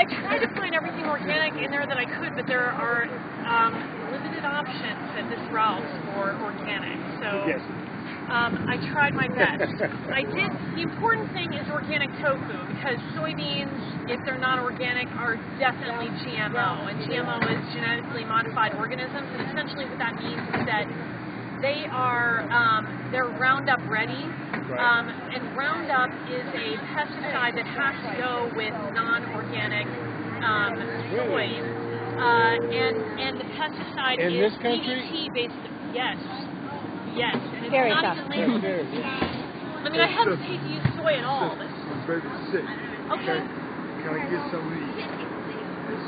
I tried to find everything organic in there that I could, but there are limited options at this Ralph's for organic. So I tried my best. The important thing is organic tofu, because soybeans, if they're not organic, are definitely GMO. And GMO is genetically modified organisms, and essentially what that means is that they are, they're Roundup ready, and Roundup is a pesticide that has to go with non-organic soy. And the pesticide in is this country? DDT based. Yes. Yes. And it's Very not tough. even labeled. I mean, I hesitate to use soy at all. I'm very sick. Okay. Can I get some of these?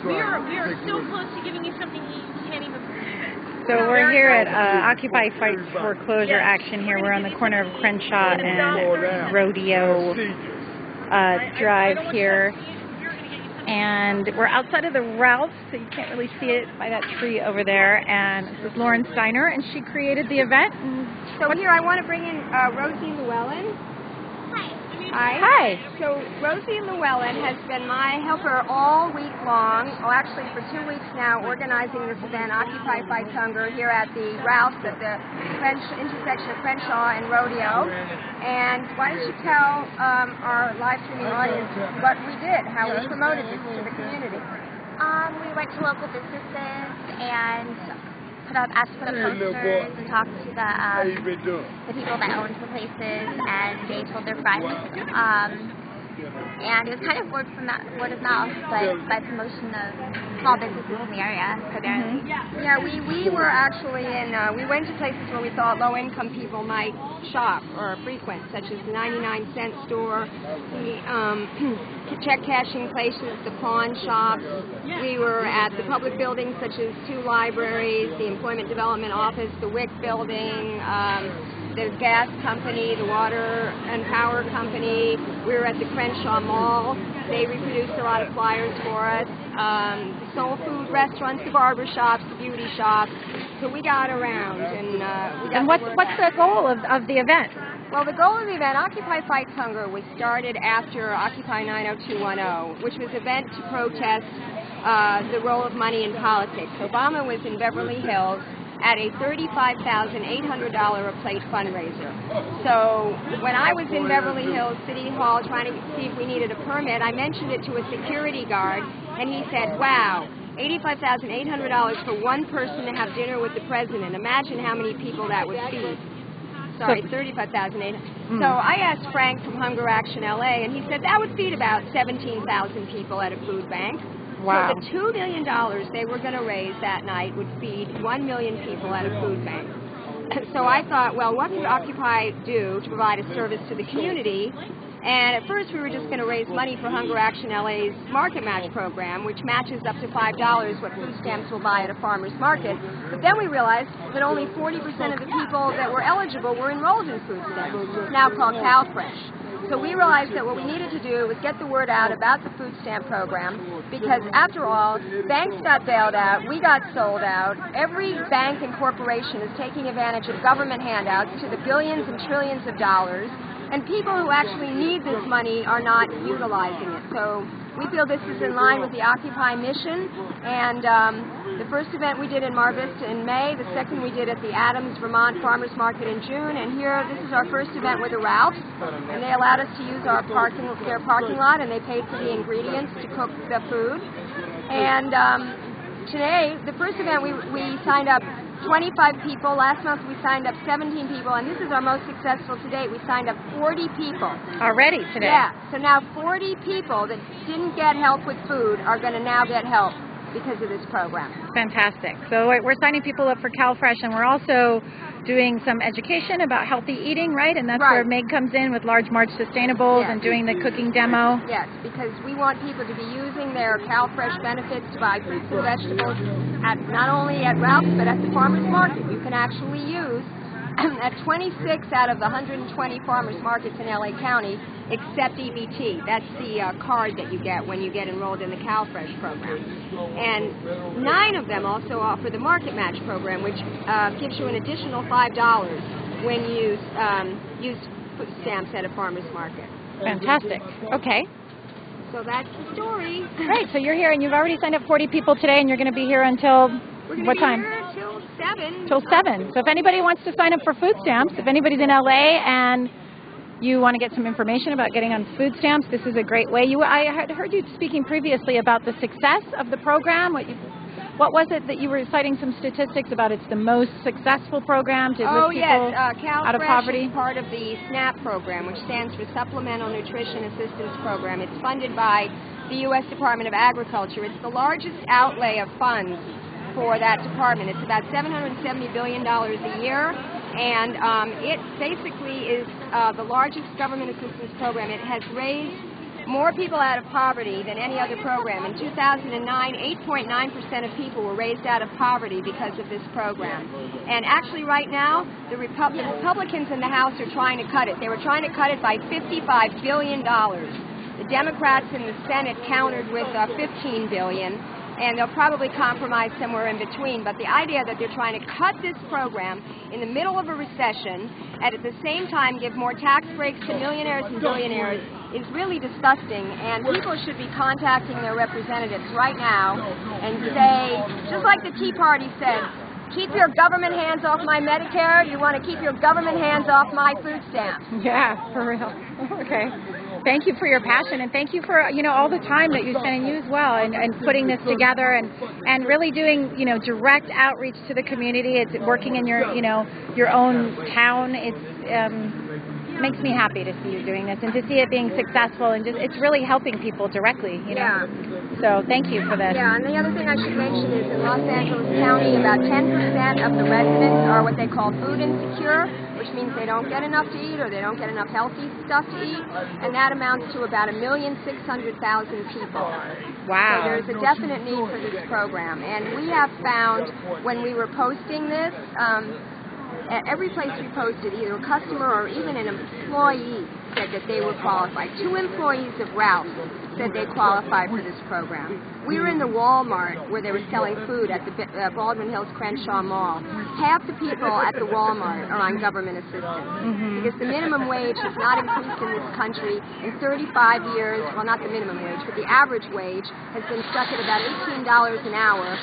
We are so close to giving you something you can't even believe it. So we're here at Occupy Fight Foreclosure Action here. We're on the corner of Crenshaw and Rodeo Drive here. And we're outside of the Ralph's, so you can't really see it by that tree over there. And this is Lauren Steiner, and she created the event. And so here I want to bring in Rosie Llewellyn. Hi. Hi. So Rosie Llewellyn has been my helper all week long, well actually for 2 weeks now, organizing this event, Occupy Fight Hunger, here at the Ralph's at the intersection of Crenshaw and Rodeo. And why don't you tell our live streaming audience what we did, how we promoted this to the community? We went to local businesses and asked to put up posters and talked to the people that owned the places, and they told their friends. And it was kind of word of mouth, but by promotion of small businesses in the area, primarily. Yeah, we were actually we went to places where we thought low-income people might shop or frequent, such as the 99-cent store, the check-cashing places, the pawn shops. We were at the public buildings, such as 2 libraries, the Employment Development Office, the WIC building, the gas company, the water and power company. We were at the Crenshaw Mall. They reproduced a lot of flyers for us. The soul food restaurants, the barber shops, the beauty shops. So we got around. And what's the goal of the event? Well, the goal of the event, Occupy Fight Hunger, was started after Occupy 90210, which was an event to protest the role of money in politics. Obama was in Beverly Hills at a $35,800 a plate fundraiser. So when I was in Beverly Hills City Hall trying to see if we needed a permit, I mentioned it to a security guard, and he said, wow, $85,800 for one person to have dinner with the president. Imagine how many people that would feed. Sorry, $35,800. So I asked Frank from Hunger Action LA, and he said that would feed about 17,000 people at a food bank. Wow. So the $2 million they were going to raise that night would feed 1 million people at a food bank. So I thought, well, what could Occupy do to provide a service to the community? And at first we were just going to raise money for Hunger Action LA's Market Match program, which matches up to $5 what food stamps will buy at a farmer's market. But then we realized that only 40% of the people that were eligible were enrolled in food stamps, now called CalFresh. So we realized that what we needed to do was get the word out about the food stamp program, because after all, banks got bailed out, we got sold out, every bank and corporation is taking advantage of government handouts to the billions and trillions of dollars, and people who actually need this money are not utilizing it. So we feel this is in line with the Occupy mission, and the first event we did in Mar Vista in May, the second we did at the Adams, Vermont Farmers Market in June, and here, this is our first event with the Ralph's, and they allowed us to use their parking lot, and they paid for the ingredients to cook the food. And today, the first event, we signed up 25 people. Last month we signed up 17 people, and this is our most successful to date. We signed up 40 people. Already today? Yeah, so now 40 people that didn't get help with food are going to now get help because of this program. Fantastic. So we're signing people up for CalFresh, and we're also doing some education about healthy eating, right? And that's where Meg comes in with Large March Sustainables and doing the cooking demo. Yes, because we want people to be using their CalFresh benefits to buy fruits and vegetables at not only at Ralph's but at the farmers market. You can actually use at 26 out of the 120 farmers markets in LA County except EBT. That's the card that you get when you get enrolled in the CalFresh program. And 9 of them also offer the Market Match program, which gives you an additional $5 when you use food stamps at a farmer's market. Fantastic. Okay. So that's the story. Great. So you're here, and you've already signed up 40 people today, and you're going to be here until what time? We're going to be here till 7. Till 7. So if anybody wants to sign up for food stamps, if anybody's in LA and you want to get some information about getting on food stamps, this is a great way. I had heard you speaking previously about the success of the program. What was it that you were citing some statistics about? It's the most successful program to lift people out of poverty? Is part of the SNAP program, which stands for Supplemental Nutrition Assistance Program. It's funded by the U.S. Department of Agriculture. It's the largest outlay of funds for that department. It's about $770 billion a year, and it basically is the largest government assistance program. It has raised more people out of poverty than any other program. In 2009, 8.9% of people were raised out of poverty because of this program. And actually right now, the Republicans in the House are trying to cut it. They were trying to cut it by $55 billion. The Democrats in the Senate countered with $15 billion. And they'll probably compromise somewhere in between. But the idea that they're trying to cut this program in the middle of a recession and at the same time give more tax breaks to millionaires and billionaires is really disgusting. And people should be contacting their representatives right now and say, just like the Tea Party said, keep your government hands off my Medicare, you want to keep your government hands off my food stamps. Yeah, for real. Okay. Thank you for your passion, and thank you for all the time that you spend, and you as well, and putting this together and really doing direct outreach to the community. It's working in your your own town. It makes me happy to see you doing this and to see it being successful, and it's really helping people directly. Yeah. So thank you for this. Yeah, and the other thing I should mention is in Los Angeles County, about 10% of the residents are what they call food insecure, which means they don't get enough to eat or they don't get enough healthy stuff to eat, and that amounts to about 1,600,000 people. Wow. So there's a definite need for this program, and we have found when we were posting this, at every place we posted, either a customer or even an employee said that they were qualified. 2 employees of Ralph's said they qualified for this program. We were in the Walmart where they were selling food at the Baldwin Hills Crenshaw Mall. Half the people at the Walmart are on government assistance because the minimum wage has not increased in this country in 35 years. Well, not the minimum wage, but the average wage has been stuck at about $18 an hour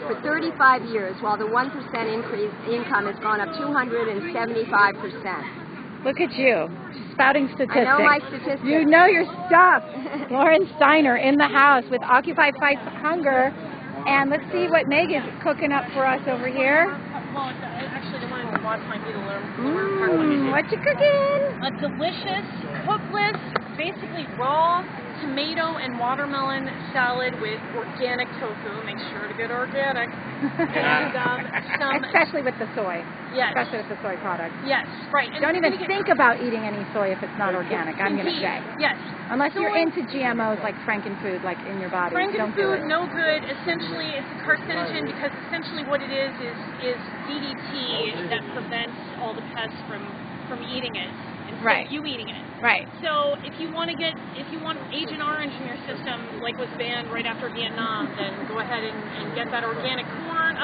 for 35 years, while the 1% increase income has gone up 275%. Look at you, spouting statistics. I know my statistics. You know your stuff. Lauren Steiner in the house with Occupy Fight Hunger. And let's see what Meg is cooking up for us over here. Well, actually, I wanted to watch my beat a little. What you cooking? A delicious, cookless, basically raw tomato and watermelon salad with organic tofu. Make sure to get organic. And some, especially with the soy. Yes. Especially with the soy product. Yes, right. And don't even think about eating any soy if it's not organic, I'm going to say. Yes. Unless you're into GMOs like Frankenfood, like in your body. Frankenfood, no good. Essentially, it's a carcinogen because essentially what it is DDT that prevents all the pests from eating it. Right. You eating it. Right. So if you want Agent Orange in your system, like was banned right after Vietnam, then go ahead and get that inorganic corn,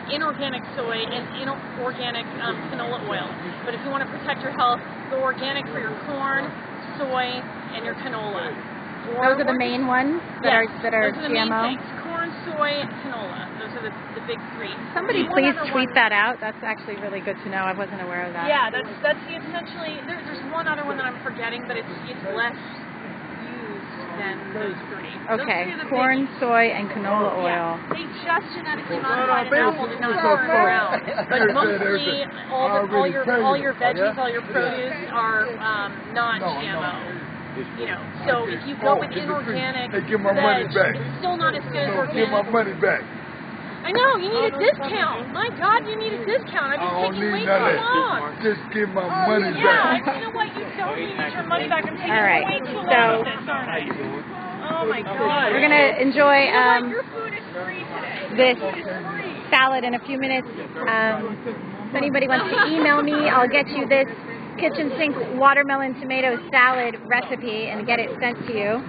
inorganic soy, and inorganic canola oil. But if you want to protect your health, go organic for your corn, soy, and your canola. Those are the main ones that are those are the GMO? main things. Corn, soy, and canola. Those are the big 3. Somebody please tweet that out. That's actually really good to know. I wasn't aware of that. Yeah, that's essentially. There's one other one that I'm forgetting, but it's less used than those 3. Okay, corn, soy, and canola oil. Yeah. They just genetically modified an apple to not go around, but mostly all your veggies, all your produce are not GMO. So if you go with inorganic veg, it's still not as good as organic. Give my money back. I know, you need a discount. My God, you need a discount. I've been taking way too long. Just give my money Yeah, back. you know what? You don't need your money back. I'm taking way too long with this, aren't I? Oh my God. We're going to enjoy your food is free today. this salad in a few minutes. If anybody wants to email me, I'll get you this kitchen sink watermelon tomato salad recipe and get it sent to you.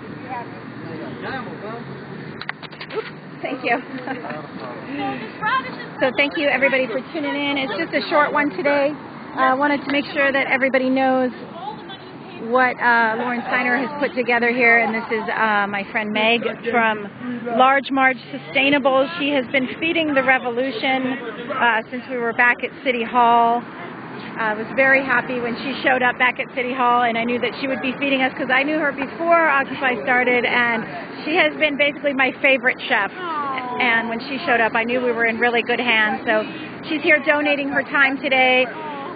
Oops, thank you. So thank you everybody for tuning in. It's just a short one today. I wanted to make sure that everybody knows what Lauren Steiner has put together here, and this is my friend Meg from Large Marge Sustainable. She has been feeding the revolution since we were back at City Hall. I was very happy when she showed up back at City Hall, and I knew that she would be feeding us because I knew her before Occupy started, and she has been basically my favorite chef. And when she showed up, I knew we were in really good hands. So she's here donating her time today,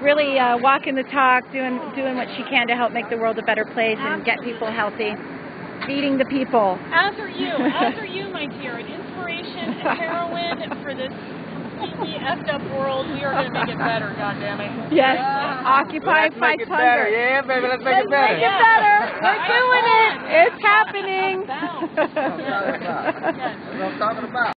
really walking the talk, doing what she can to help make the world a better place and get people healthy, feeding the people. As are you, my dear, an inspiration and heroine for this effed up world. We are going to make it better, goddammit. Yes, Occupy fights hunger. Yeah, baby, let's make it better. Make it better. We're doing it. It's happening. That's what I'm talking about.